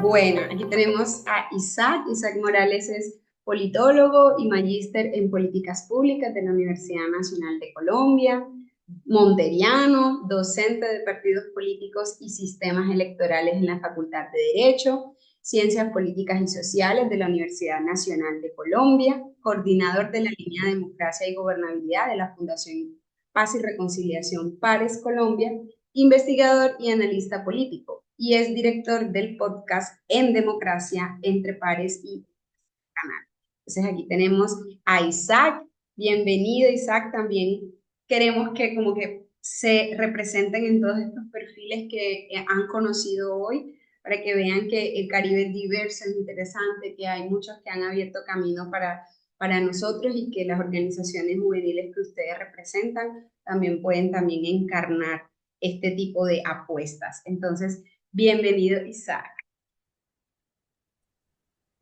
Bueno, aquí tenemos a Isaac. Isaac Morales es politólogo y magíster en políticas públicas de la Universidad Nacional de Colombia, monteriano, docente de partidos políticos y sistemas electorales en la Facultad de Derecho, Ciencias Políticas y Sociales de la Universidad Nacional de Colombia, coordinador de la línea Democracia y Gobernabilidad de la Fundación Paz y Reconciliación Pares Colombia, investigador y analista político, y es director del podcast En Democracia, Entre Pares y Canal. Entonces aquí tenemos a Isaac. Bienvenido, Isaac. También queremos que como que se representen en todos estos perfiles que han conocido hoy, para que vean que el Caribe es diverso, es interesante, que hay muchos que han abierto camino para nosotros y que las organizaciones juveniles que ustedes representan también pueden también encarnar este tipo de apuestas. Entonces, bienvenido, Isaac.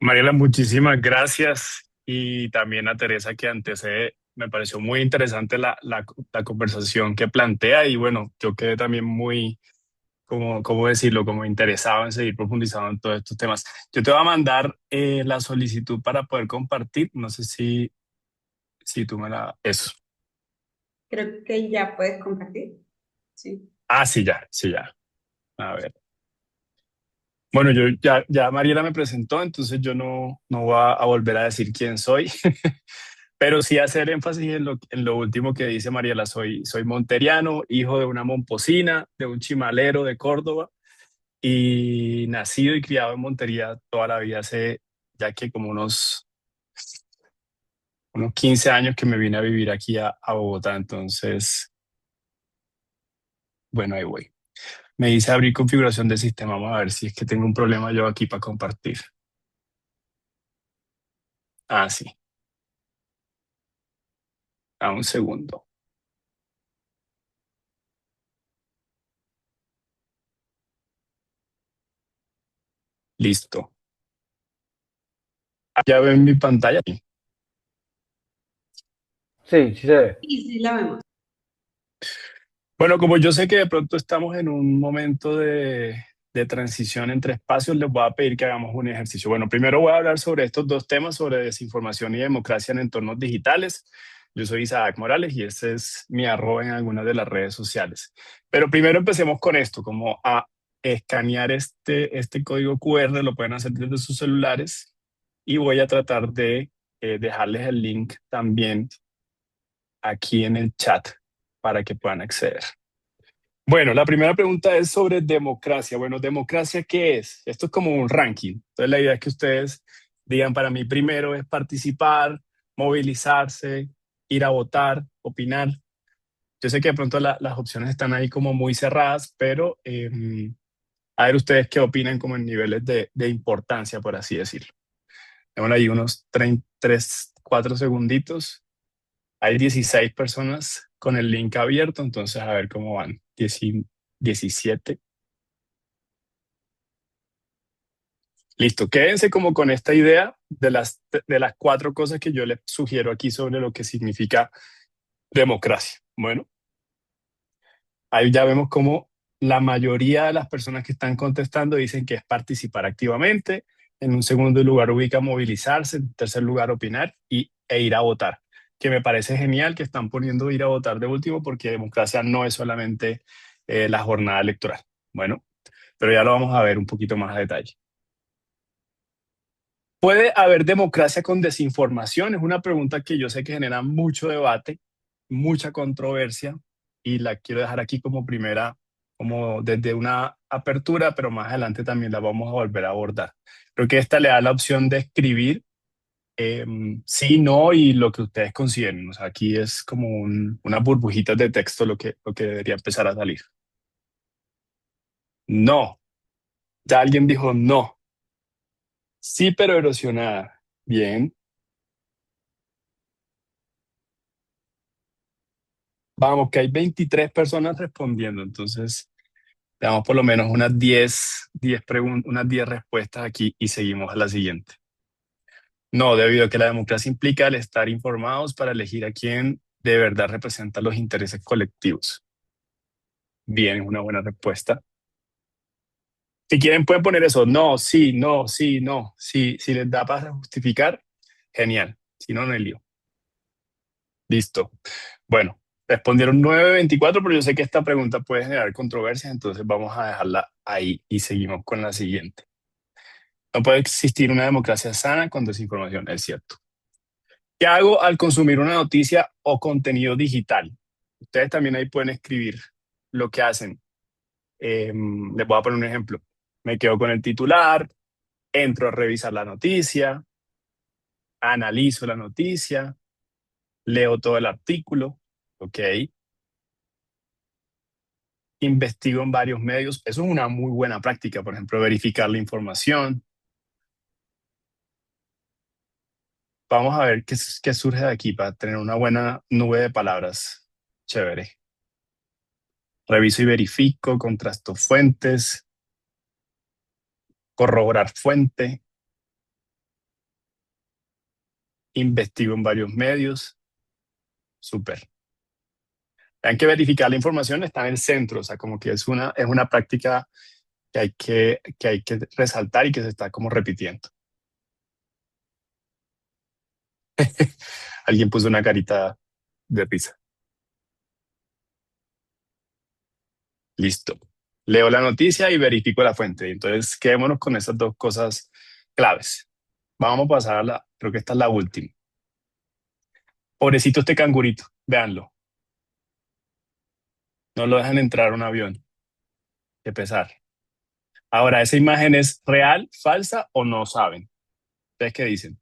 Mariela, muchísimas gracias y también a Teresa que antecede. Me pareció muy interesante la conversación que plantea y bueno, yo quedé también muy, ¿cómo decirlo? Como interesado en seguir profundizando en todos estos temas. Yo te voy a mandar la solicitud para poder compartir. No sé si tú me la... Eso. Creo que ya puedes compartir. Sí. Ah, sí, ya, sí, ya. A ver. Bueno, ya Mariela me presentó, entonces yo no voy a volver a decir quién soy. Pero sí hacer énfasis en lo último que dice Mariela. Soy monteriano, hijo de una momposina, de un chimalero de Córdoba y nacido y criado en Montería toda la vida, hace ya que como unos 15 años que me vine a vivir aquí a Bogotá. Entonces, bueno, ahí voy. Me dice abrir configuración de sistema. Vamos a ver si es que tengo un problema yo aquí para compartir. Ah, sí. A un segundo. Listo. Ya ven mi pantalla. Sí, sí se ve. Y sí, la vemos. Bueno, como yo sé que de pronto estamos en un momento de transición entre espacios, les voy a pedir que hagamos un ejercicio. Bueno, primero voy a hablar sobre estos dos temas, sobre desinformación y democracia en entornos digitales. Yo soy Isaac Morales y ese es mi arroba en algunas de las redes sociales. Pero primero empecemos con esto, como a escanear este código QR, lo pueden hacer desde sus celulares y voy a tratar de dejarles el link también aquí en el chat para que puedan acceder. Bueno, la primera pregunta es sobre democracia. Bueno, ¿democracia qué es? Esto es como un ranking. Entonces, la idea es que ustedes digan, para mí primero es participar, movilizarse, ir a votar, opinar. Yo sé que de pronto las opciones están ahí como muy cerradas, pero a ver ustedes qué opinan como en niveles de importancia, por así decirlo. Tenemos ahí unos 3, 4 segunditos. Hay 16 personas con el link abierto, entonces a ver cómo van. 17. Listo, quédense como con esta idea de las cuatro cosas que yo les sugiero aquí sobre lo que significa democracia. Bueno, ahí ya vemos cómo la mayoría de las personas que están contestando dicen que es participar activamente. En un segundo lugar ubica movilizarse, en tercer lugar opinar e ir a votar, que me parece genial que están poniendo ir a votar de último porque democracia no es solamente la jornada electoral. Bueno, pero ya lo vamos a ver un poquito más a detalle. ¿Puede haber democracia con desinformación? Es una pregunta que yo sé que genera mucho debate, mucha controversia, y la quiero dejar aquí como primera, como desde una apertura, pero más adelante también la vamos a volver a abordar. Creo que esta le da la opción de escribir eh, sí, no y lo que ustedes consideren. O sea, aquí es como unas burbujitas de texto lo que debería empezar a salir. No, ya alguien dijo no. Sí, pero erosionada. Bien. Vamos, que hay 23 personas respondiendo, entonces le damos por lo menos unas 10 respuestas aquí y seguimos a la siguiente. No, debido a que la democracia implica el estar informados para elegir a quién de verdad representa los intereses colectivos. Bien, es una buena respuesta. Si quieren pueden poner eso, no, sí, no, sí, no. Si les da para justificar, genial. Si no, no hay lío. Listo. Bueno, respondieron 924, pero yo sé que esta pregunta puede generar controversia, entonces vamos a dejarla ahí y seguimos con la siguiente. No puede existir una democracia sana con desinformación, es cierto. ¿Qué hago al consumir una noticia o contenido digital? Ustedes también ahí pueden escribir lo que hacen. Les voy a poner un ejemplo. Me quedo con el titular, entro a revisar la noticia, analizo la noticia, leo todo el artículo, ¿ok? Investigo en varios medios. Eso es una muy buena práctica, por ejemplo, verificar la información. Vamos a ver qué surge de aquí para tener una buena nube de palabras. Chévere. Reviso y verifico, contrasto fuentes, corroborar fuente, investigo en varios medios. Súper. Hay que verificar la información, está en el centro, o sea, como que es una práctica que hay que resaltar y que se está como repitiendo. Alguien puso una carita de risa. Listo. Leo la noticia y verifico la fuente. Entonces, quedémonos con esas dos cosas claves. Vamos a pasar creo que esta es la última. Pobrecito este cangurito, véanlo. No lo dejan entrar a un avión. Qué pesar. Ahora, ¿esa imagen es real, falsa o no saben? ¿Ustedes qué dicen?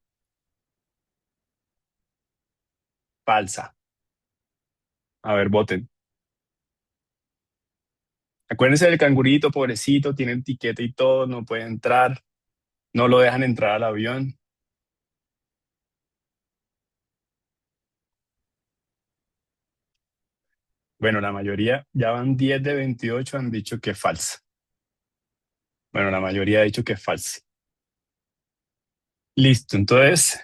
Falsa. A ver, voten. Acuérdense del cangurito, pobrecito, tiene etiqueta y todo, no puede entrar, no lo dejan entrar al avión. Bueno, la mayoría, ya van 10 de 28, han dicho que es falsa. Bueno, la mayoría ha dicho que es falsa. Listo, entonces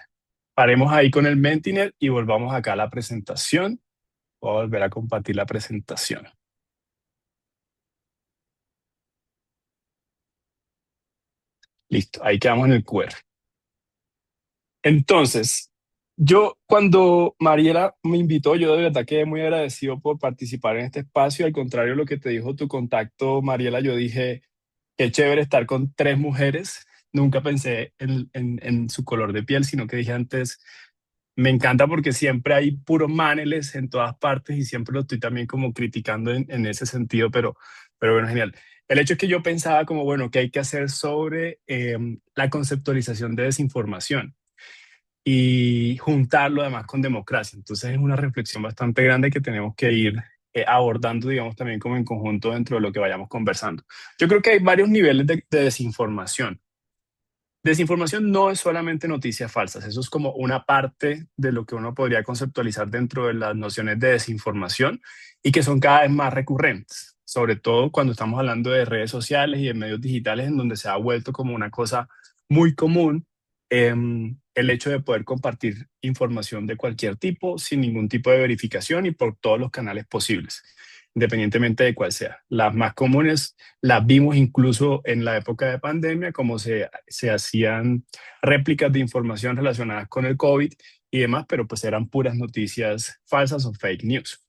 paremos ahí con el Mentinet y volvamos acá a la presentación. Voy a volver a compartir la presentación. Listo, ahí quedamos en el QR. Entonces, yo cuando Mariela me invitó, yo de verdad quedé muy agradecido por participar en este espacio. Al contrario de lo que te dijo tu contacto, Mariela, yo dije, qué chévere estar con tres mujeres. Nunca pensé en su color de piel, sino que dije antes, me encanta porque siempre hay puros maneles en todas partes y siempre lo estoy también como criticando en ese sentido, pero bueno, genial. El hecho es que yo pensaba como, bueno, ¿qué hay que hacer sobre la conceptualización de desinformación y juntarlo además con democracia? Entonces es una reflexión bastante grande que tenemos que ir abordando, digamos, también como en conjunto dentro de lo que vayamos conversando. Yo creo que hay varios niveles de desinformación. Desinformación no es solamente noticias falsas, eso es como una parte de lo que uno podría conceptualizar dentro de las nociones de desinformación y que son cada vez más recurrentes, sobre todo cuando estamos hablando de redes sociales y de medios digitales en donde se ha vuelto como una cosa muy común el hecho de poder compartir información de cualquier tipo sin ningún tipo de verificación y por todos los canales posibles, independientemente de cuál sea. Las más comunes las vimos incluso en la época de pandemia, como se hacían réplicas de información relacionadas con el COVID y demás, pero pues eran puras noticias falsas o fake news.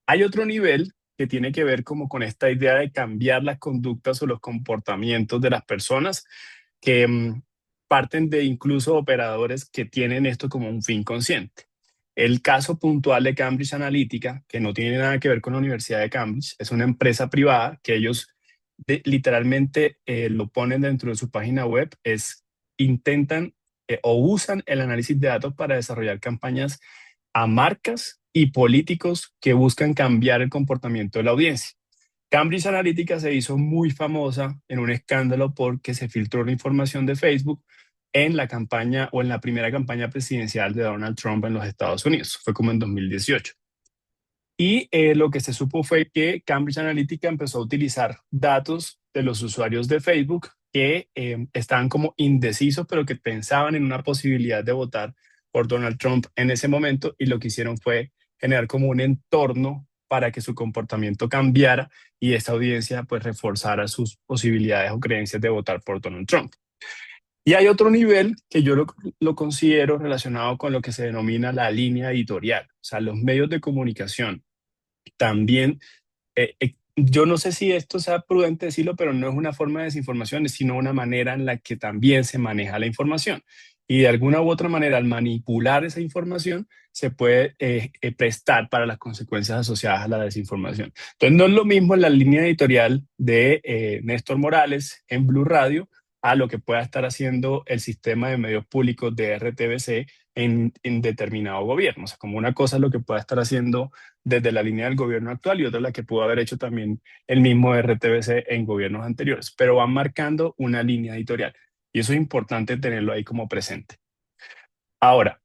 Hay otro nivel que tiene que ver como con esta idea de cambiar las conductas o los comportamientos de las personas que parten de incluso operadores que tienen esto como un fin consciente. El caso puntual de Cambridge Analytica, que no tiene nada que ver con la Universidad de Cambridge, es una empresa privada que ellos literalmente lo ponen dentro de su página web, intentan o usan el análisis de datos para desarrollar campañas a marcas y políticos que buscan cambiar el comportamiento de la audiencia. Cambridge Analytica se hizo muy famosa en un escándalo porque se filtró la información de Facebook en la campaña o en la primera campaña presidencial de Donald Trump en los Estados Unidos. Fue como en 2018. Y lo que se supo fue que Cambridge Analytica empezó a utilizar datos de los usuarios de Facebook que estaban como indecisos, pero que pensaban en una posibilidad de votar por Donald Trump en ese momento, y lo que hicieron fue generar como un entorno para que su comportamiento cambiara y esta audiencia pues reforzara sus posibilidades o creencias de votar por Donald Trump. Y hay otro nivel que yo lo considero relacionado con lo que se denomina la línea editorial. O sea, los medios de comunicación también, yo no sé si esto sea prudente decirlo, pero no es una forma de desinformación, sino una manera en la que también se maneja la información. Y de alguna u otra manera, al manipular esa información, se puede prestar para las consecuencias asociadas a la desinformación. Entonces, no es lo mismo la línea editorial de Néstor Morales en Blue Radio a lo que pueda estar haciendo el sistema de medios públicos de RTBC en determinado gobierno. O sea, como una cosa es lo que pueda estar haciendo desde la línea del gobierno actual y otra la que pudo haber hecho también el mismo RTBC en gobiernos anteriores, pero van marcando una línea editorial y eso es importante tenerlo ahí como presente. Ahora,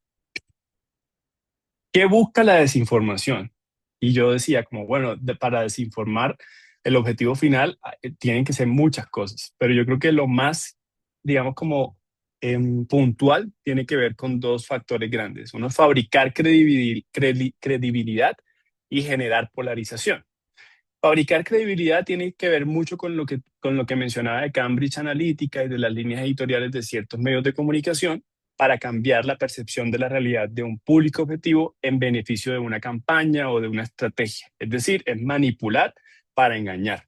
¿qué busca la desinformación? Y yo decía como, bueno, para desinformar, el objetivo final tienen que ser muchas cosas, pero yo creo que lo más, digamos, como puntual tiene que ver con dos factores grandes. Uno es fabricar credibilidad y generar polarización. Fabricar credibilidad tiene que ver mucho con lo que mencionaba de Cambridge Analytica y de las líneas editoriales de ciertos medios de comunicación para cambiar la percepción de la realidad de un público objetivo en beneficio de una campaña o de una estrategia. Es decir, es manipular para engañar.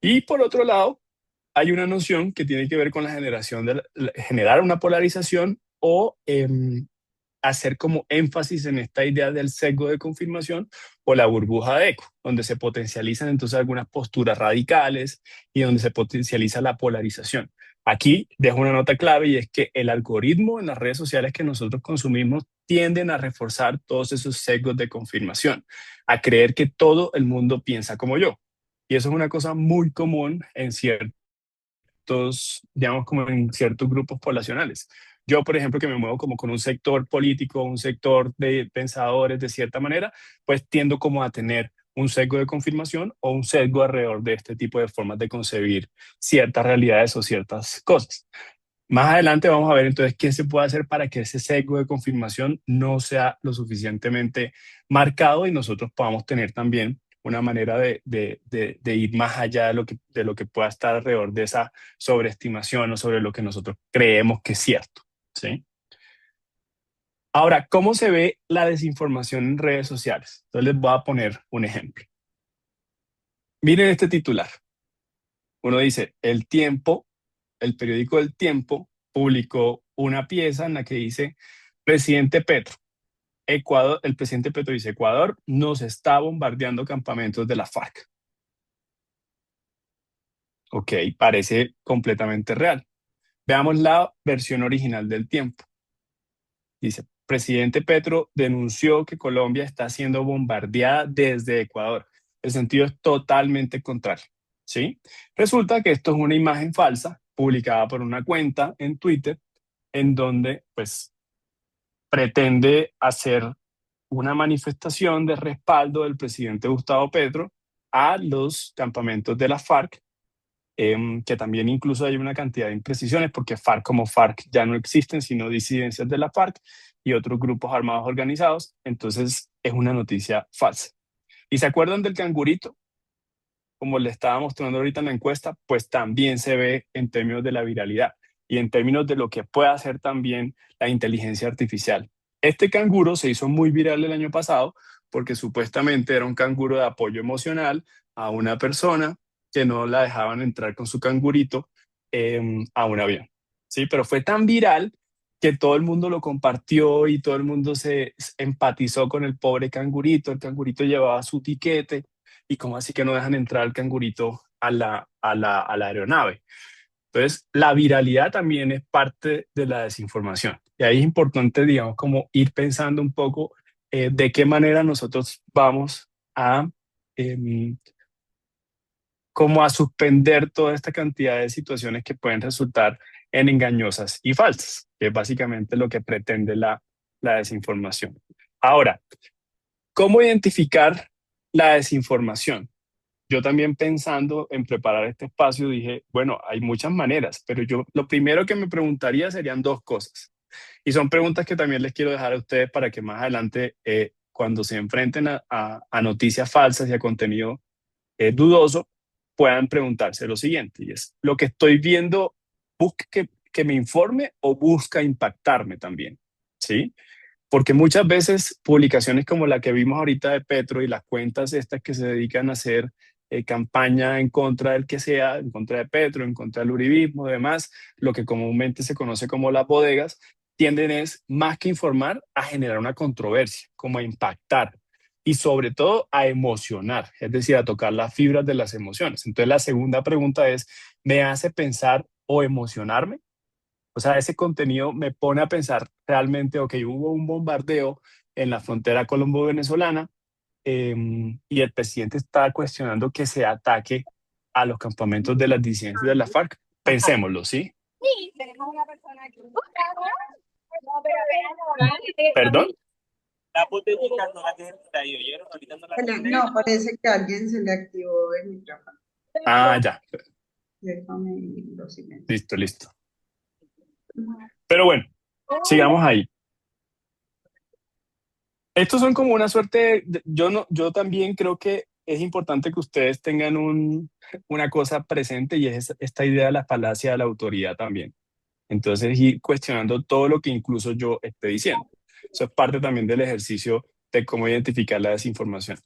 Y por otro lado, hay una noción que tiene que ver con la generación generar una polarización o hacer como énfasis en esta idea del sesgo de confirmación o la burbuja de eco, donde se potencializan entonces algunas posturas radicales y donde se potencializa la polarización. Aquí dejo una nota clave y es que el algoritmo en las redes sociales que nosotros consumimos tienden a reforzar todos esos sesgos de confirmación, a creer que todo el mundo piensa como yo. Y eso es una cosa muy común en ciertos, digamos, como en ciertos grupos poblacionales. Yo, por ejemplo, que me muevo como con un sector político, un sector de pensadores de cierta manera, pues tiendo como a tener un sesgo de confirmación o un sesgo alrededor de este tipo de formas de concebir ciertas realidades o ciertas cosas. Más adelante vamos a ver entonces qué se puede hacer para que ese sesgo de confirmación no sea lo suficientemente marcado y nosotros podamos tener también una manera de ir más allá de lo que pueda estar alrededor de esa sobreestimación o sobre lo que nosotros creemos que es cierto, ¿sí? Ahora, ¿cómo se ve la desinformación en redes sociales? Entonces les voy a poner un ejemplo. Miren este titular. Uno dice, El Tiempo, el periódico El Tiempo, publicó una pieza en la que dice, presidente Petro, Ecuador, el presidente Petro dice, Ecuador nos está bombardeando campamentos de la FARC. Ok, parece completamente real. Veamos la versión original del Tiempo. Dice, presidente Petro denunció que Colombia está siendo bombardeada desde Ecuador. El sentido es totalmente contrario, ¿sí? Resulta que esto es una imagen falsa publicada por una cuenta en Twitter en donde, pues, pretende hacer una manifestación de respaldo del presidente Gustavo Petro a los campamentos de la FARC, que también incluso hay una cantidad de imprecisiones porque FARC como FARC ya no existen, sino disidencias de la FARC y otros grupos armados organizados. Entonces es una noticia falsa. ¿Y se acuerdan del cangurito? Como le estaba mostrando ahorita en la encuesta, pues también se ve en términos de la viralidad y en términos de lo que puede hacer también la inteligencia artificial. Este canguro se hizo muy viral el año pasado porque supuestamente era un canguro de apoyo emocional a una persona que no la dejaban entrar con su cangurito a un avión. ¿Sí? Pero fue tan viral que todo el mundo lo compartió y todo el mundo se empatizó con el pobre cangurito. El cangurito llevaba su tiquete y cómo así que no dejan entrar al cangurito a la aeronave. Entonces, la viralidad también es parte de la desinformación. Y ahí es importante, digamos, como ir pensando un poco de qué manera nosotros vamos a, eh, como a suspender toda esta cantidad de situaciones que pueden resultar en engañosas y falsas, que es básicamente lo que pretende la desinformación. Ahora, ¿cómo identificar la desinformación? Yo también pensando en preparar este espacio dije, bueno, hay muchas maneras, pero yo lo primero que me preguntaría serían dos cosas. Y son preguntas que también les quiero dejar a ustedes para que más adelante cuando se enfrenten a noticias falsas y a contenido dudoso, puedan preguntarse lo siguiente, y es, ¿lo que estoy viendo busca que me informe o busca impactarme también? ¿Sí? Porque muchas veces publicaciones como la que vimos ahorita de Petro y las cuentas estas que se dedican a hacer campaña en contra del que sea, en contra de Petro, en contra del uribismo, demás, lo que comúnmente se conoce como las bodegas, tienden es, más que informar, a generar una controversia, como a impactar y sobre todo a emocionar, es decir, a tocar las fibras de las emociones. Entonces la segunda pregunta es, ¿me hace pensar o emocionarme? O sea, ese contenido me pone a pensar realmente, ok, hubo un bombardeo en la frontera colombo-venezolana y el presidente está cuestionando que se ataque a los campamentos de las disidencias de la FARC. Pensémoslo, ¿sí? Sí, tenemos una persona aquí. ¿Perdón? La botellita no la tienen por ahí, ¿oyeron? Ahorita no la tienen. No, parece que a alguien se le activó el micrófono. Ah, ya. Déjame lo silencio. Listo, listo. Pero bueno, sigamos ahí. Estos son como una suerte yo no, yo también creo que es importante que ustedes tengan una cosa presente y es esta idea de la falacia de la autoridad también. Entonces, ir cuestionando todo lo que incluso yo esté diciendo. Eso es parte también del ejercicio de cómo identificar la desinformación.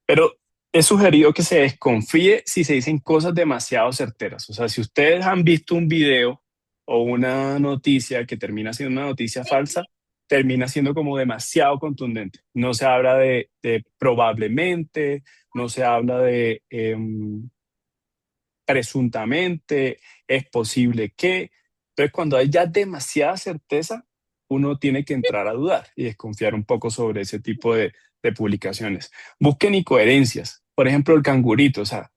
Pero he sugerido que se desconfíe si se dicen cosas demasiado certeras. O sea, si ustedes han visto un video o una noticia que termina siendo una noticia falsa, termina siendo como demasiado contundente. No se habla de probablemente, no se habla de presuntamente, es posible que. Entonces, cuando hay ya demasiada certeza, uno tiene que entrar a dudar y desconfiar un poco sobre ese tipo de publicaciones. Busquen incoherencias. Por ejemplo, el cangurito, o sea,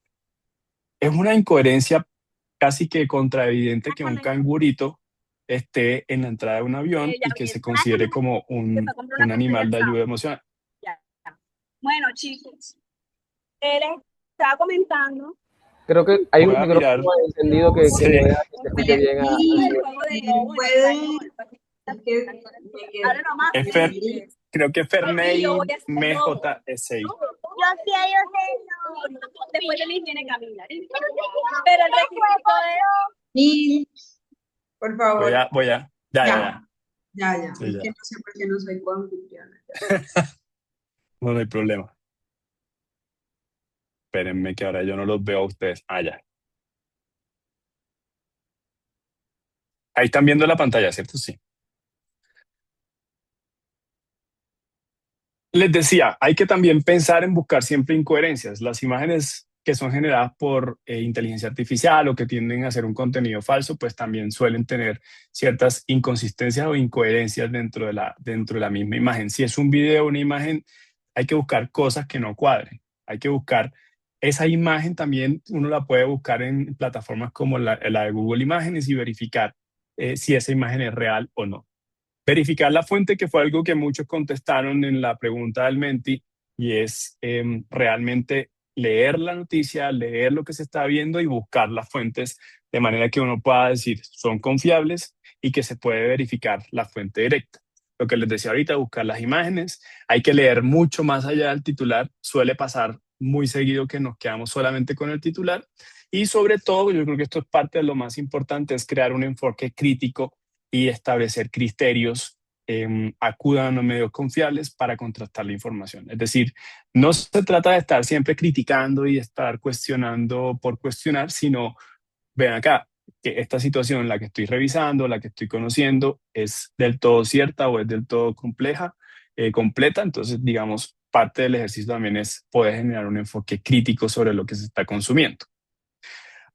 es una incoherencia casi que contraevidente que un cangurito esté en la entrada de un avión y que se considere como un animal de ayuda emocional. Bueno, chicos, él estaba comentando. Creo que hay Voy un a mirar. micrófono encendido que Sí. no deja que se escuche bien a Ahora nomás. Es creo que Ferney MJSI. Yo sí, yo sé, no. Después de mí viene Camila. Pero el requisito es... Y, por favor. Ya. Ya. Sí, Es ya. que no sé por qué no soy coanfitriona. No hay problema. Espérenme que ahora yo no los veo a ustedes. Ah, ya. Ahí están viendo la pantalla, ¿cierto? Sí. Les decía, hay que también pensar en buscar siempre incoherencias. Las imágenes que son generadas por inteligencia artificial o que tienden a ser un contenido falso, pues también suelen tener ciertas inconsistencias o incoherencias dentro de la misma imagen. Si es un video o una imagen, hay que buscar cosas que no cuadren. Hay que buscar esa imagen también, uno la puede buscar en plataformas como la de Google Imágenes y verificar si esa imagen es real o no. Verificar la fuente, que fue algo que muchos contestaron en la pregunta del Menti, y es realmente leer la noticia, leer lo que se está viendo y buscar las fuentes de manera que uno pueda decir son confiables y que se puede verificar la fuente directa. Lo que les decía ahorita, buscar las imágenes, hay que leer mucho más allá del titular, suele pasar muy seguido que nos quedamos solamente con el titular y sobre todo, yo creo que esto es parte de lo más importante, es crear un enfoque crítico y establecer criterios, acudan a los medios confiables para contrastar la información. Es decir, no se trata de estar siempre criticando y estar cuestionando por cuestionar, sino, ven acá, que esta situación, la que estoy revisando, la que estoy conociendo, es del todo cierta o es del todo compleja, completa. Entonces, digamos, parte del ejercicio también es poder generar un enfoque crítico sobre lo que se está consumiendo.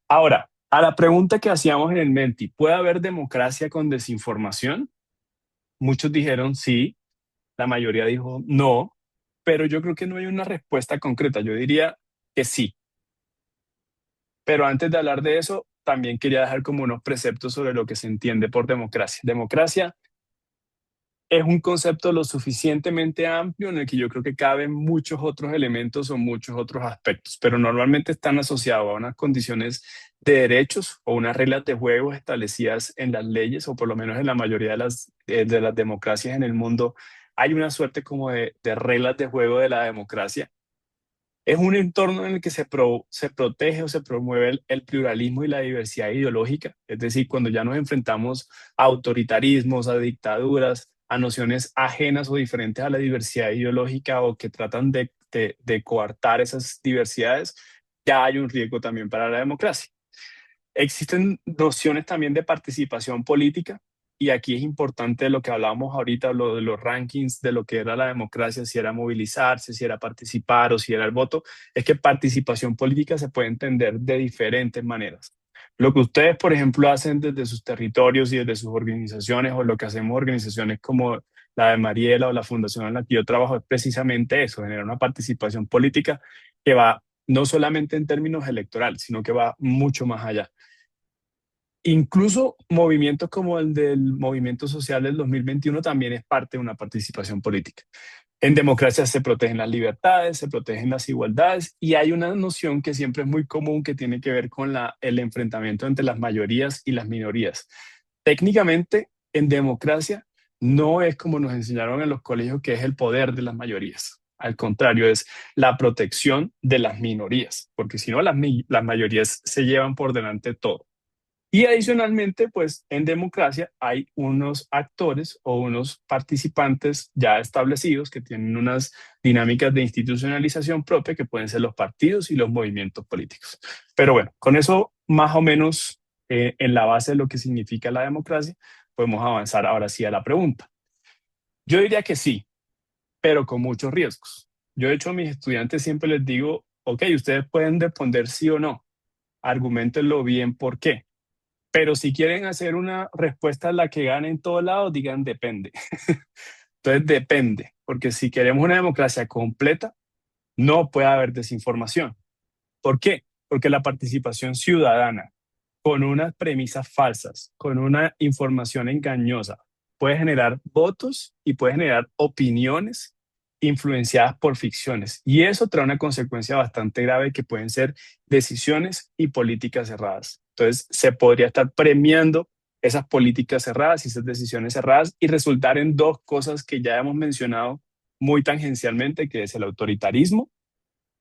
Ahora, a la pregunta que hacíamos en el Menti, ¿puede haber democracia con desinformación? Muchos dijeron sí, la mayoría dijo no, pero yo creo que no hay una respuesta concreta. Yo diría que sí. Pero antes de hablar de eso, también quería dejar como unos preceptos sobre lo que se entiende por democracia. Democracia es un concepto lo suficientemente amplio en el que yo creo que caben muchos otros elementos o muchos otros aspectos, pero normalmente están asociados a unas condiciones de derechos o unas reglas de juego establecidas en las leyes o por lo menos en la mayoría de las democracias en el mundo hay una suerte como de reglas de juego de la democracia. Es un entorno en el que se protege o se promueve el pluralismo y la diversidad ideológica. Es decir, cuando ya nos enfrentamos a autoritarismos, a dictaduras, a nociones ajenas o diferentes a la diversidad ideológica o que tratan de coartar esas diversidades, ya hay un riesgo también para la democracia. Existen nociones también de participación política, y aquí es importante lo que hablábamos ahorita, lo de los rankings, de lo que era la democracia, si era movilizarse, si era participar o si era el voto. Es que participación política se puede entender de diferentes maneras. Lo que ustedes, por ejemplo, hacen desde sus territorios y desde sus organizaciones, o lo que hacemos organizaciones como la de Mariela o la fundación en la que yo trabajo, es precisamente eso, generar una participación política que va no solamente en términos electorales, sino que va mucho más allá. Incluso movimientos como el del movimiento social del 2021 también es parte de una participación política. En democracia se protegen las libertades, se protegen las igualdades, y hay una noción que siempre es muy común que tiene que ver con el enfrentamiento entre las mayorías y las minorías. Técnicamente, en democracia no es como nos enseñaron en los colegios, que es el poder de las mayorías. Al contrario, es la protección de las minorías, porque si no, las mayorías se llevan por delante todo. Y adicionalmente, pues en democracia hay unos actores o unos participantes ya establecidos que tienen unas dinámicas de institucionalización propia, que pueden ser los partidos y los movimientos políticos. Pero bueno, con eso más o menos en la base de lo que significa la democracia, podemos avanzar ahora sí a la pregunta. Yo diría que sí, pero con muchos riesgos. Yo, de hecho, a mis estudiantes siempre les digo, ok, ustedes pueden responder sí o no, argumentenlo bien por qué. Pero si quieren hacer una respuesta en la que gane en todos lados, digan depende. Entonces depende, porque si queremos una democracia completa, no puede haber desinformación. ¿Por qué? Porque la participación ciudadana, con unas premisas falsas, con una información engañosa, puede generar votos y puede generar opiniones influenciadas por ficciones. Y eso trae una consecuencia bastante grave, que pueden ser decisiones y políticas cerradas. Entonces, se podría estar premiando esas políticas cerradas y esas decisiones cerradas, y resultar en dos cosas que ya hemos mencionado muy tangencialmente, que es el autoritarismo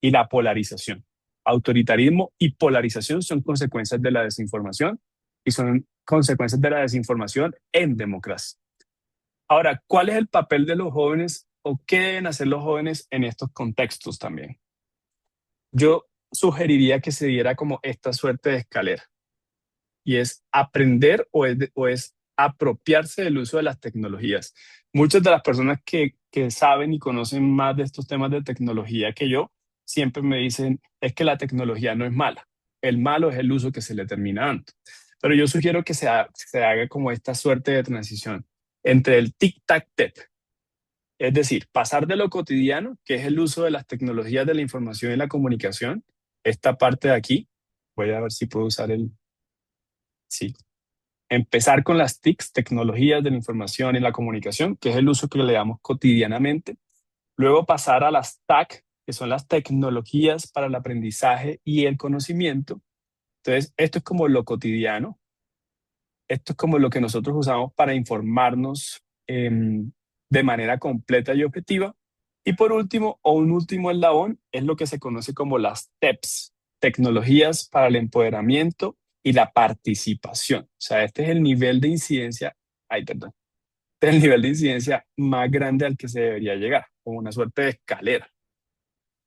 y la polarización. Autoritarismo y polarización son consecuencias de la desinformación, y son consecuencias de la desinformación en democracia. Ahora, ¿cuál es el papel de los jóvenes o qué deben hacer los jóvenes en estos contextos también? Yo sugeriría que se diera como esta suerte de escalera, y es aprender o es apropiarse del uso de las tecnologías. Muchas de las personas que saben y conocen más de estos temas de tecnología que yo, siempre me dicen, es que la tecnología no es mala, el malo es el uso que se le termina dando. Pero yo sugiero que se haga como esta suerte de transición entre el tic-tac-tec, es decir, pasar de lo cotidiano, que es el uso de las tecnologías de la información y la comunicación, esta parte de aquí, voy a ver si puedo usar sí, empezar con las TICs, tecnologías de la información y la comunicación, que es el uso que le damos cotidianamente. Luego pasar a las TAC, que son las tecnologías para el aprendizaje y el conocimiento. Entonces, esto es como lo cotidiano. Esto es como lo que nosotros usamos para informarnos de manera completa y objetiva. Y por último, o un último eslabón, es lo que se conoce como las TEPs, tecnologías para el empoderamiento y la participación. O sea, este es el nivel de incidencia, este es el nivel de incidencia más grande al que se debería llegar, como una suerte de escalera.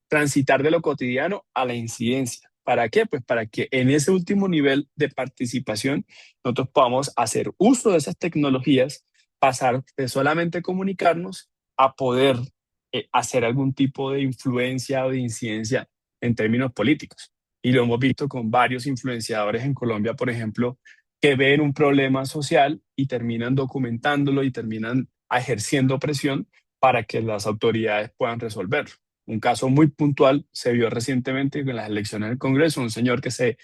Transitar de lo cotidiano a la incidencia. ¿Para qué? Pues para que en ese último nivel de participación nosotros podamos hacer uso de esas tecnologías, pasar de solamente comunicarnos a poder hacer algún tipo de influencia o de incidencia en términos políticos. Y lo hemos visto con varios influenciadores en Colombia, por ejemplo, que ven un problema social y terminan documentándolo y terminan ejerciendo presión para que las autoridades puedan resolverlo. Un caso muy puntual se vio recientemente en las elecciones del Congreso, un señor que se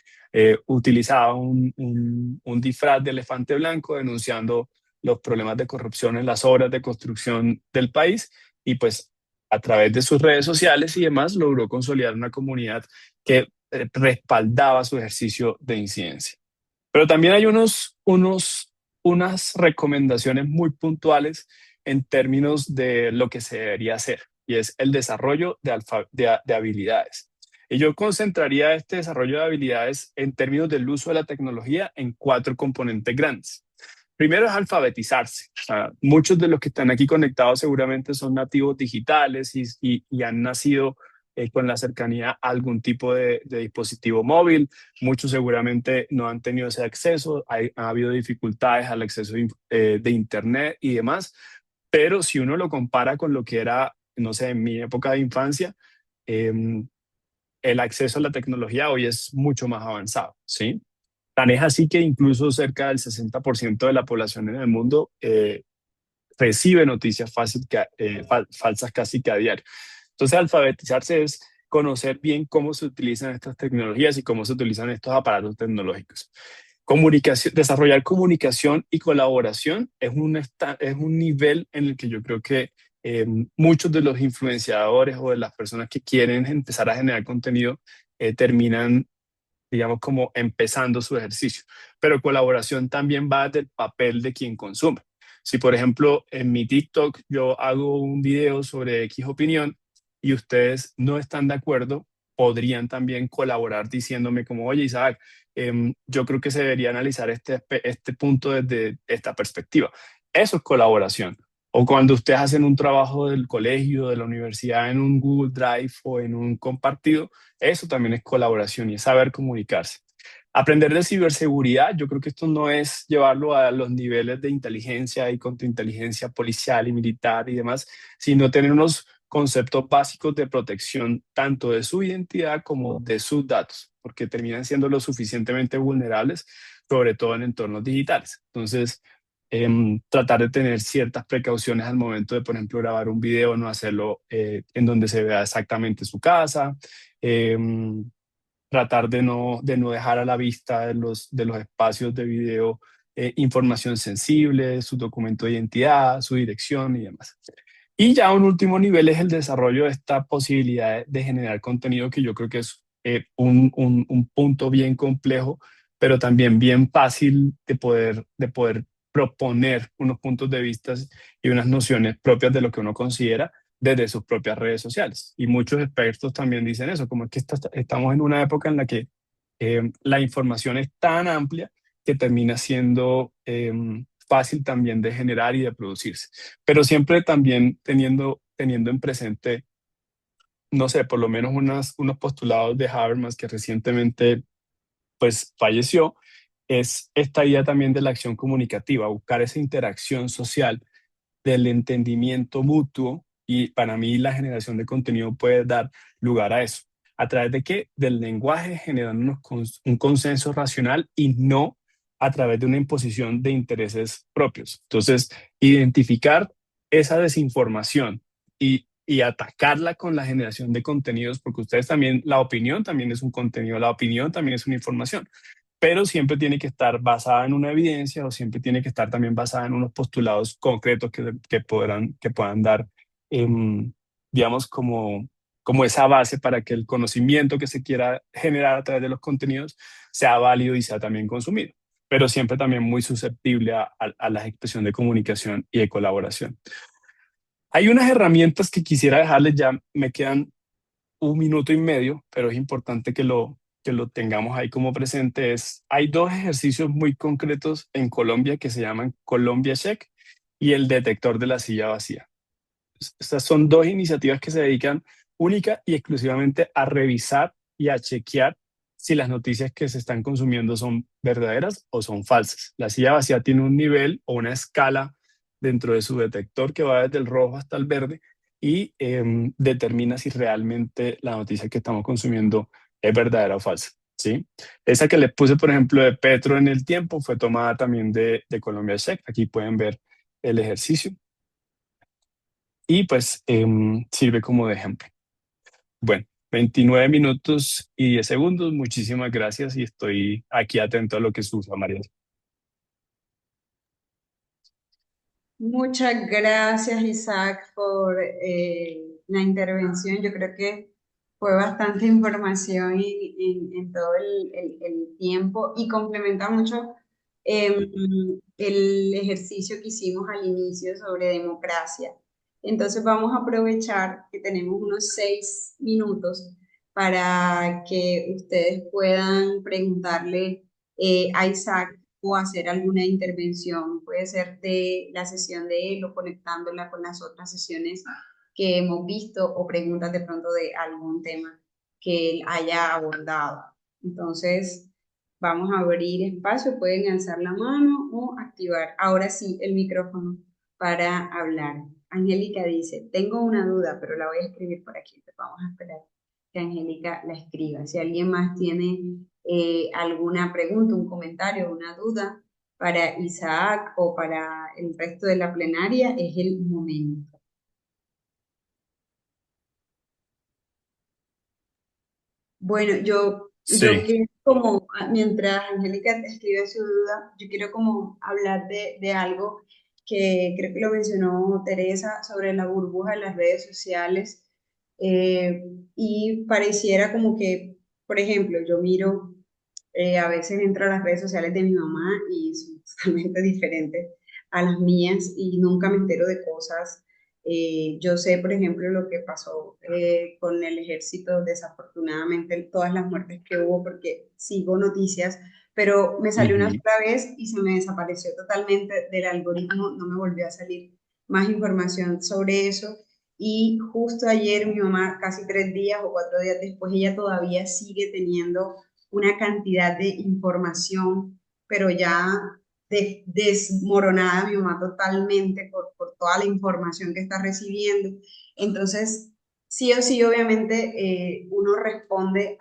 utilizaba un disfraz de elefante blanco denunciando los problemas de corrupción en las obras de construcción del país, y pues a través de sus redes sociales y demás logró consolidar una comunidad que respaldaba su ejercicio de incidencia. Pero también hay unas recomendaciones muy puntuales en términos de lo que se debería hacer, y es el desarrollo de habilidades. Y yo concentraría este desarrollo de habilidades en términos del uso de la tecnología en cuatro componentes grandes. Primero es alfabetizarse. O sea, muchos de los que están aquí conectados seguramente son nativos digitales y han nacido con la cercanía a algún tipo de dispositivo móvil. Muchos seguramente no han tenido ese acceso. Ha habido dificultades al acceso de Internet y demás. Pero si uno lo compara con lo que era, no sé, en mi época de infancia, eh, el acceso a la tecnología hoy es mucho más avanzado, ¿sí? Tan es así que incluso cerca del 60% de la población en el mundo recibe noticias falsas casi que a diario. Entonces, alfabetizarse es conocer bien cómo se utilizan estas tecnologías y cómo se utilizan estos aparatos tecnológicos. Desarrollar comunicación y colaboración es un nivel en el que yo creo que muchos de los influenciadores o de las personas que quieren empezar a generar contenido terminan, digamos, como empezando su ejercicio. Pero colaboración también va del papel de quien consume. Si, por ejemplo, en mi TikTok yo hago un video sobre X opinión y ustedes no están de acuerdo, podrían también colaborar diciéndome como, oye, Isaac, yo creo que se debería analizar este punto desde esta perspectiva. Eso es colaboración. O cuando ustedes hacen un trabajo del colegio, de la universidad en un Google Drive o en un compartido, eso también es colaboración y es saber comunicarse. Aprender de ciberseguridad, yo creo que esto no es llevarlo a los niveles de inteligencia y contrainteligencia policial y militar y demás, sino tener unos conceptos básicos de protección tanto de su identidad como de sus datos, porque terminan siendo lo suficientemente vulnerables, sobre todo en entornos digitales. Entonces, tratar de tener ciertas precauciones al momento de, por ejemplo, grabar un video, no hacerlo en donde se vea exactamente su casa, tratar de no dejar a la vista de los espacios de video información sensible, su documento de identidad, su dirección y demás. Y ya un último nivel es el desarrollo de esta posibilidad de generar contenido que yo creo que es un punto bien complejo, pero también bien fácil de poder proponer unos puntos de vista y unas nociones propias de lo que uno considera desde sus propias redes sociales. Y muchos expertos también dicen eso, como es que estamos en una época en la que la información es tan amplia que termina siendo fácil también de generar y de producirse. Pero siempre también teniendo en presente, no sé, por lo menos unos postulados de Habermas que recientemente pues falleció, es esta idea también de la acción comunicativa, buscar esa interacción social del entendimiento mutuo, y para mí la generación de contenido puede dar lugar a eso. ¿A través de qué? Del lenguaje, generando un consenso racional y no a través de una imposición de intereses propios. Entonces, identificar esa desinformación y atacarla con la generación de contenidos, porque ustedes también, la opinión también es un contenido, la opinión también es una información, pero siempre tiene que estar basada en una evidencia o siempre tiene que estar también basada en unos postulados concretos que puedan dar, em, digamos, como esa base para que el conocimiento que se quiera generar a través de los contenidos sea válido y sea también consumido, pero siempre también muy susceptible a la expresión de comunicación y de colaboración. Hay unas herramientas que quisiera dejarles, ya me quedan un minuto y medio, pero es importante que lo tengamos ahí como presente. Hay dos ejercicios muy concretos en Colombia que se llaman Colombia Check y el detector de la silla vacía. Estas son dos iniciativas que se dedican única y exclusivamente a revisar y a chequear si las noticias que se están consumiendo son verdaderas o son falsas. La silla vacía tiene un nivel o una escala dentro de su detector que va desde el rojo hasta el verde y determina si realmente la noticia que estamos consumiendo es verdadera o falsa, ¿sí? Esa que les puse, por ejemplo, de Petro en el tiempo fue tomada también de Colombia Check. Aquí pueden ver el ejercicio y pues sirve como de ejemplo. Bueno, 29 minutos y 10 segundos. Muchísimas gracias y estoy aquí atento a lo que surja, María. Muchas gracias, Isaac, por la intervención. Yo creo que fue bastante información en todo el tiempo y complementa mucho el ejercicio que hicimos al inicio sobre democracia. Entonces vamos a aprovechar que tenemos unos 6 minutos para que ustedes puedan preguntarle a Isaac o hacer alguna intervención. Puede ser de la sesión de él o conectándola con las otras sesiones que hemos visto o preguntas de pronto de algún tema que él haya abordado. Entonces, vamos a abrir espacio, pueden alzar la mano o activar ahora sí el micrófono para hablar. Angélica dice, tengo una duda, pero la voy a escribir por aquí. Entonces vamos a esperar que Angélica la escriba. Si alguien más tiene alguna pregunta, un comentario, una duda para Isaac o para el resto de la plenaria, es el momento. Bueno, yo Sí. quiero como, mientras Angélica escribe su duda, yo quiero como hablar de algo que creo que lo mencionó Teresa sobre la burbuja de las redes sociales y pareciera como que, por ejemplo, yo miro, a veces entro a las redes sociales de mi mamá y son totalmente diferentes a las mías y nunca me entero de cosas. Yo sé, por ejemplo, lo que pasó con el ejército, desafortunadamente, todas las muertes que hubo, porque sigo noticias, pero me salió una Ujú. sola vez y se me desapareció totalmente del algoritmo, no me volvió a salir más información sobre eso. Y justo ayer mi mamá, casi 3 días o 4 días después, ella todavía sigue teniendo una cantidad de información, pero ya desmoronada mi mamá totalmente por toda la información que está recibiendo. Entonces, sí o sí, obviamente, uno responde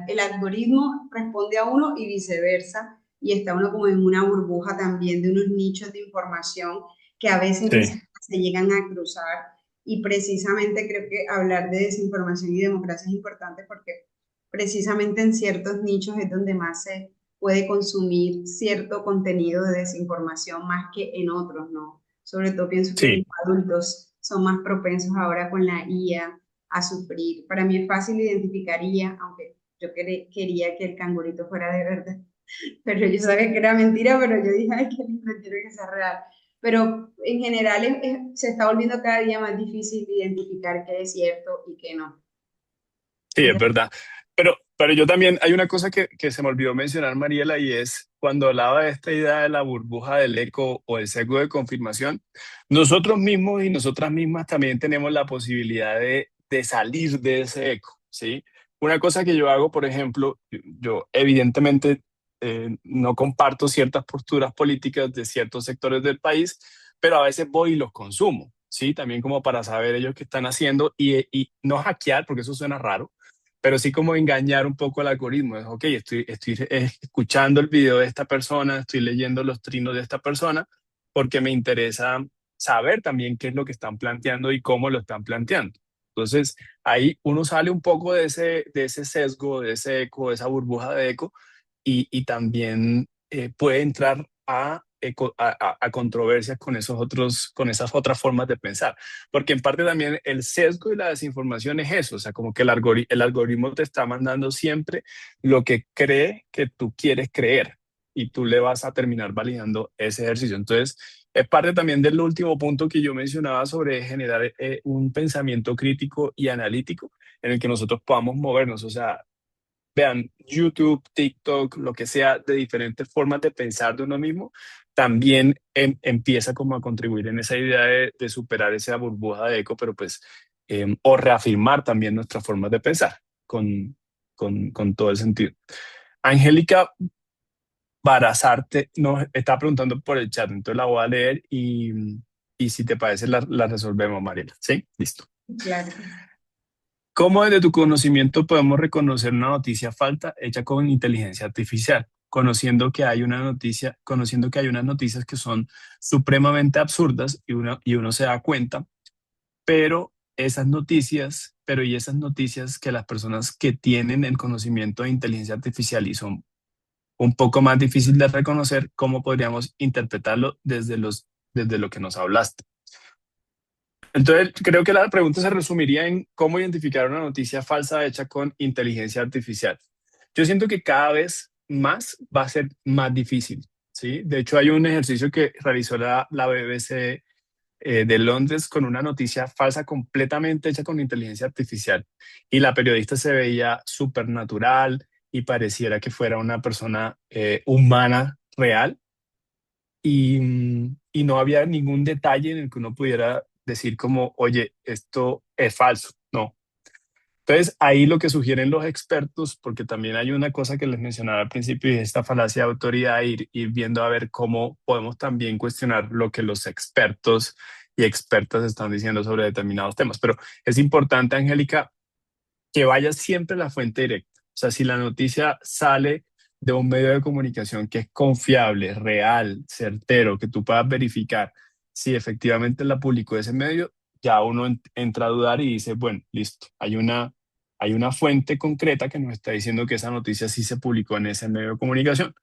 el algoritmo responde a uno y viceversa, y está uno como en una burbuja también de unos nichos de información que a veces ni Sí. siquiera se llegan a cruzar. Y precisamente creo que hablar de desinformación y democracia es importante porque precisamente en ciertos nichos es donde más se puede consumir cierto contenido de desinformación más que en otros, ¿no? Sobre todo pienso que Sí. los adultos son más propensos ahora con la IA a sufrir. Para mí es fácil identificar IA, aunque yo quería que el cangurito fuera de verdad, pero yo sabía que era mentira, pero yo dije, ay, qué lindo, quiero que sea real. Pero en general se está volviendo cada día más difícil identificar qué es cierto y qué no. Sí, No es sé. verdad. Pero yo también, hay una cosa que se me olvidó mencionar, Mariela, y es cuando hablaba de esta idea de la burbuja del eco o el sesgo de confirmación, nosotros mismos y nosotras mismas también tenemos la posibilidad de salir de ese eco, ¿sí? Una cosa que yo hago, por ejemplo, yo evidentemente no comparto ciertas posturas políticas de ciertos sectores del país, pero a veces voy y los consumo, ¿sí? También como para saber ellos qué están haciendo y no hackear, porque eso suena raro, pero sí como engañar un poco al algoritmo. Es, ok, estoy escuchando el video de esta persona, estoy leyendo los trinos de esta persona, porque me interesa saber también qué es lo que están planteando y cómo lo están planteando. Entonces, ahí uno sale un poco de ese sesgo, de ese eco, de esa burbuja de eco, y también puede entrar a controversias con con esas otras formas de pensar. Porque en parte también el sesgo y la desinformación es eso, o sea, como que el algoritmo te está mandando siempre lo que cree que tú quieres creer y tú le vas a terminar validando ese ejercicio. Entonces, es parte también del último punto que yo mencionaba sobre generar un pensamiento crítico y analítico en el que nosotros podamos movernos, o sea, vean, YouTube, TikTok, lo que sea, de diferentes formas de pensar de uno mismo, también empieza como a contribuir en esa idea de superar esa burbuja de eco, pero pues, o reafirmar también nuestras formas de pensar con todo el sentido. Angélica Barazarte nos está preguntando por el chat, entonces la voy a leer y si te parece la resolvemos, Mariela. ¿Sí? Listo. Claro. ¿Cómo desde tu conocimiento podemos reconocer una noticia falsa hecha con inteligencia artificial? Conociendo que hay unas noticias que son supremamente absurdas y uno se da cuenta, pero y esas noticias que las personas que tienen el conocimiento de inteligencia artificial y son un poco más difícil de reconocer, ¿cómo podríamos interpretarlo desde lo que nos hablaste? Entonces, creo que la pregunta se resumiría en cómo identificar una noticia falsa hecha con inteligencia artificial. Yo siento que cada vez más va a ser más difícil, ¿sí? De hecho, hay un ejercicio que realizó la BBC de Londres con una noticia falsa completamente hecha con inteligencia artificial. Y la periodista se veía súper natural y pareciera que fuera una persona humana real y no había ningún detalle en el que uno pudiera decir como, oye, esto es falso. No. Entonces, ahí lo que sugieren los expertos, porque también hay una cosa que les mencionaba al principio y es esta falacia de autoridad, ir viendo a ver cómo podemos también cuestionar lo que los expertos y expertas están diciendo sobre determinados temas. Pero es importante, Angélica, que vaya siempre a la fuente directa. O sea, si la noticia sale de un medio de comunicación que es confiable, real, certero, que tú puedas verificar si efectivamente la publicó ese medio, ya uno entra a dudar y dice, bueno, listo, hay una fuente concreta que nos está diciendo que esa noticia sí se publicó en ese medio de comunicación.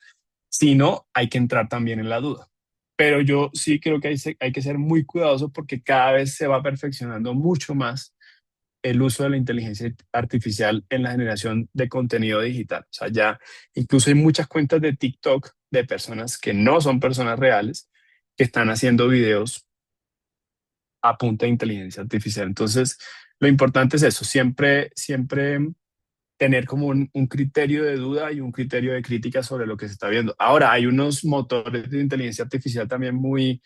Si no, hay que entrar también en la duda. Pero yo sí creo que hay que ser muy cuidadoso porque cada vez se va perfeccionando mucho más el uso de la inteligencia artificial en la generación de contenido digital. O sea, ya incluso hay muchas cuentas de TikTok de personas que no son personas reales que están haciendo videos a punta de inteligencia artificial. Entonces, lo importante es eso, siempre, siempre tener como un criterio de duda y un criterio de crítica sobre lo que se está viendo. Ahora, hay unos motores de inteligencia artificial también muy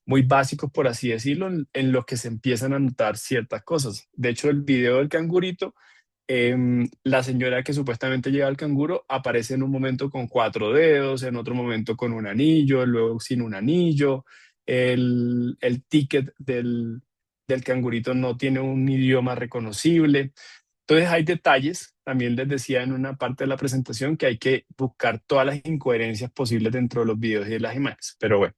básicos, por así decirlo, en los que se empiezan a notar ciertas cosas. De hecho, el video del cangurito, la señora que supuestamente lleva al canguro aparece en un momento con 4 dedos, en otro momento con un anillo, luego sin un anillo. El ticket del cangurito no tiene un idioma reconocible. Entonces hay detalles, también les decía en una parte de la presentación que hay que buscar todas las incoherencias posibles dentro de los videos y de las imágenes. Pero bueno,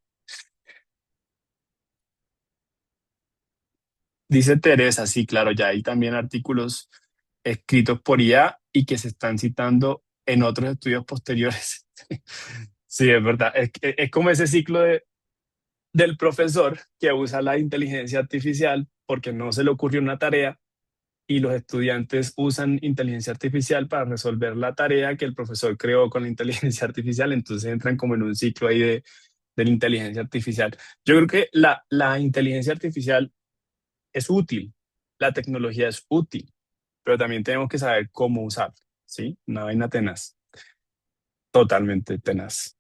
dice Teresa, sí, claro, ya hay también artículos escritos por IA y que se están citando en otros estudios posteriores. Sí, es verdad. Es como ese ciclo del profesor que usa la inteligencia artificial porque no se le ocurrió una tarea y los estudiantes usan inteligencia artificial para resolver la tarea que el profesor creó con la inteligencia artificial, entonces entran como en un ciclo ahí de la inteligencia artificial. Yo creo que la inteligencia artificial es útil, la tecnología es útil, pero también tenemos que saber cómo usarla, ¿sí? Una vaina tenaz, totalmente tenaz.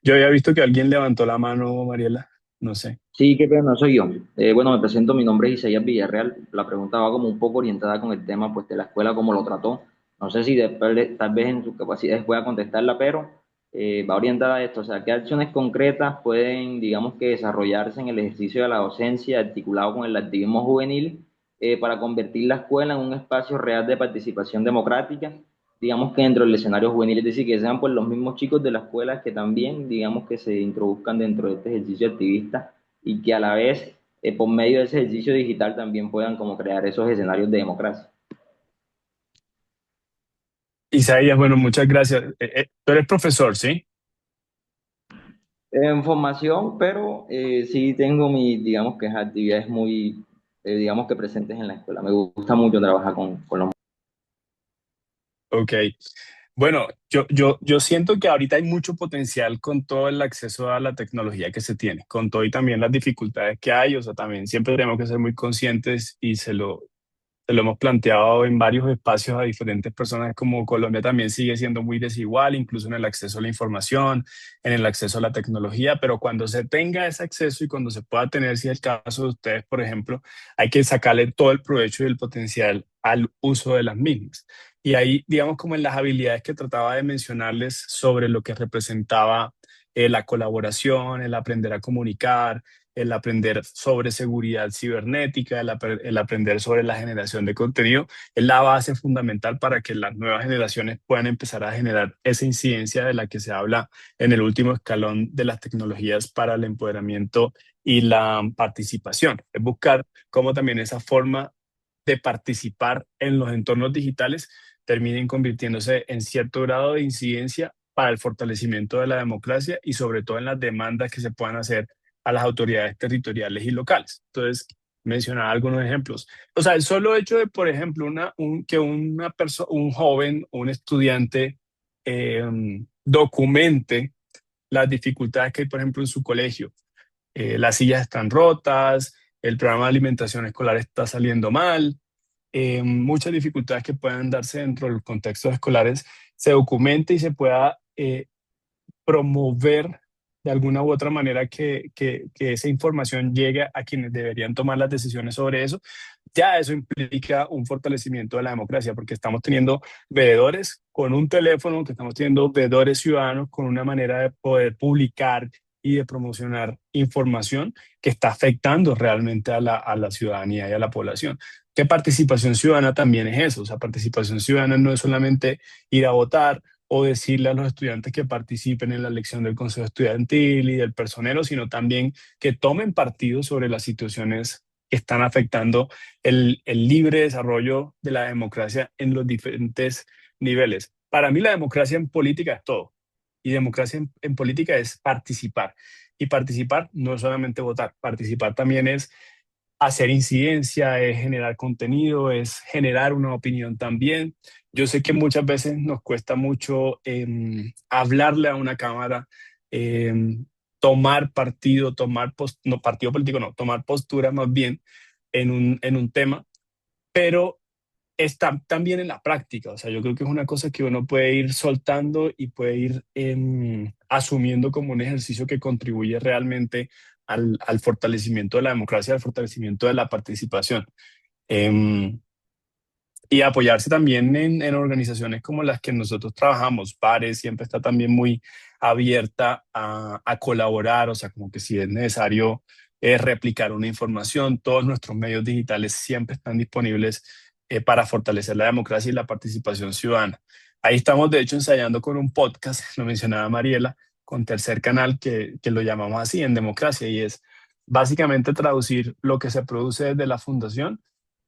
Yo había visto que alguien levantó la mano, Mariela, no sé. Sí, qué pena, no soy yo. Bueno, me presento, mi nombre es Isaías Villarreal. La pregunta va como un poco orientada con el tema pues, de la escuela, cómo lo trató. No sé si después, tal vez en sus capacidades pueda contestarla, pero va orientada a esto. O sea, ¿qué acciones concretas pueden, digamos que, desarrollarse en el ejercicio de la docencia articulado con el activismo juvenil para convertir la escuela en un espacio real de participación democrática? Digamos que dentro del escenario juvenil, es decir, que sean pues los mismos chicos de la escuela que también, digamos que se introduzcan dentro de este ejercicio activista y que a la vez, por medio de ese ejercicio digital, también puedan como crear esos escenarios de democracia. Isaías, bueno, muchas gracias. Tú eres profesor, ¿sí? En formación, pero sí tengo digamos que actividades muy, digamos que presentes en la escuela. Me gusta mucho trabajar con los... Ok. Bueno, yo siento que ahorita hay mucho potencial con todo el acceso a la tecnología que se tiene, con todo y también las dificultades que hay, o sea, también siempre tenemos que ser muy conscientes y se lo hemos planteado en varios espacios a diferentes personas, como Colombia también sigue siendo muy desigual, incluso en el acceso a la información, en el acceso a la tecnología, pero cuando se tenga ese acceso y cuando se pueda tener, si es el caso de ustedes, por ejemplo, hay que sacarle todo el provecho y el potencial al uso de las mismas. Y ahí, digamos, como en las habilidades que trataba de mencionarles sobre lo que representaba la colaboración, el aprender a comunicar, el aprender sobre seguridad cibernética, el aprender sobre la generación de contenido, es la base fundamental para que las nuevas generaciones puedan empezar a generar esa incidencia de la que se habla en el último escalón de las tecnologías para el empoderamiento y la participación. Es buscar cómo también esa forma de participar en los entornos digitales terminen convirtiéndose en cierto grado de incidencia para el fortalecimiento de la democracia y sobre todo en las demandas que se puedan hacer a las autoridades territoriales y locales. Entonces, mencionar algunos ejemplos. O sea, el solo hecho de, por ejemplo, que un joven, un estudiante, documente las dificultades que hay, por ejemplo, en su colegio. Las sillas están rotas, el programa de alimentación escolar está saliendo mal, muchas dificultades que puedan darse dentro de los contextos escolares, se documente y se pueda promover de alguna u otra manera que esa información llegue a quienes deberían tomar las decisiones sobre eso. Ya eso implica un fortalecimiento de la democracia, porque estamos teniendo veedores con un teléfono, que estamos teniendo veedores ciudadanos con una manera de poder publicar y de promocionar información que está afectando realmente a la ciudadanía y a la población. ¿Qué participación ciudadana también es eso? O sea, participación ciudadana no es solamente ir a votar o decirle a los estudiantes que participen en la elección del consejo estudiantil y del personero, sino también que tomen partido sobre las situaciones que están afectando el libre desarrollo de la democracia en los diferentes niveles. Para mí la democracia en política es todo. Y democracia en política es participar. Y participar no es solamente votar, participar también es hacer incidencia, es generar contenido, es generar una opinión también. Yo sé que muchas veces nos cuesta mucho hablarle a una cámara, tomar partido, no partido político, no, tomar postura más bien en un tema, pero está también en la práctica. O sea, yo creo que es una cosa que uno puede ir soltando y puede ir asumiendo como un ejercicio que contribuye realmente al fortalecimiento de la democracia, al fortalecimiento de la participación. Em, y apoyarse también en organizaciones como las que nosotros trabajamos. Pares siempre está también muy abierta a colaborar, o sea, como que si es necesario replicar una información, todos nuestros medios digitales siempre están disponibles para fortalecer la democracia y la participación ciudadana. Ahí estamos, de hecho, ensayando con un podcast, lo mencionaba Mariela, con Tercer Canal, que lo llamamos así, En Democracia, y es básicamente traducir lo que se produce desde la fundación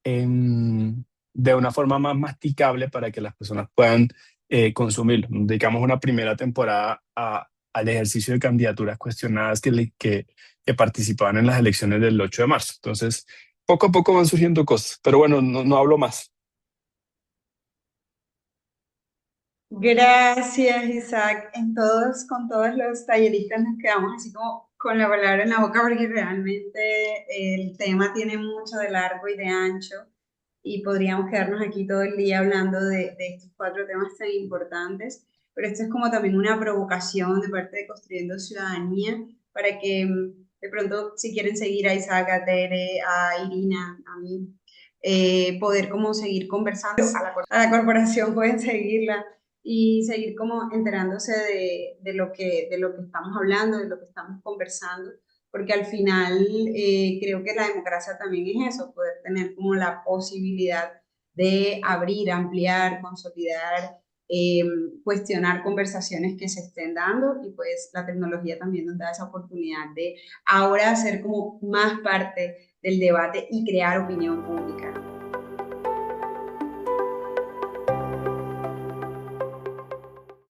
de una forma más masticable para que las personas puedan consumirlo. Dedicamos una primera temporada al ejercicio de candidaturas cuestionadas que participaban en las elecciones del 8 de marzo. Entonces, poco a poco van surgiendo cosas, pero bueno, no hablo más. Gracias, Isaac. Con todos los talleristas nos quedamos así como con la palabra en la boca porque realmente el tema tiene mucho de largo y de ancho y podríamos quedarnos aquí todo el día hablando de estos cuatro temas tan importantes, pero esto es como también una provocación de parte de Construyendo Ciudadanía para que de pronto si quieren seguir a Isaac, a Tere, a Irina, a mí, poder como seguir conversando, a la corporación pueden seguirla y seguir como enterándose de lo que estamos hablando, de lo que estamos conversando, porque al final creo que la democracia también es eso, poder tener como la posibilidad de abrir, ampliar, consolidar, eh, cuestionar conversaciones que se estén dando y pues la tecnología también nos da esa oportunidad de ahora ser como más parte del debate y crear opinión pública.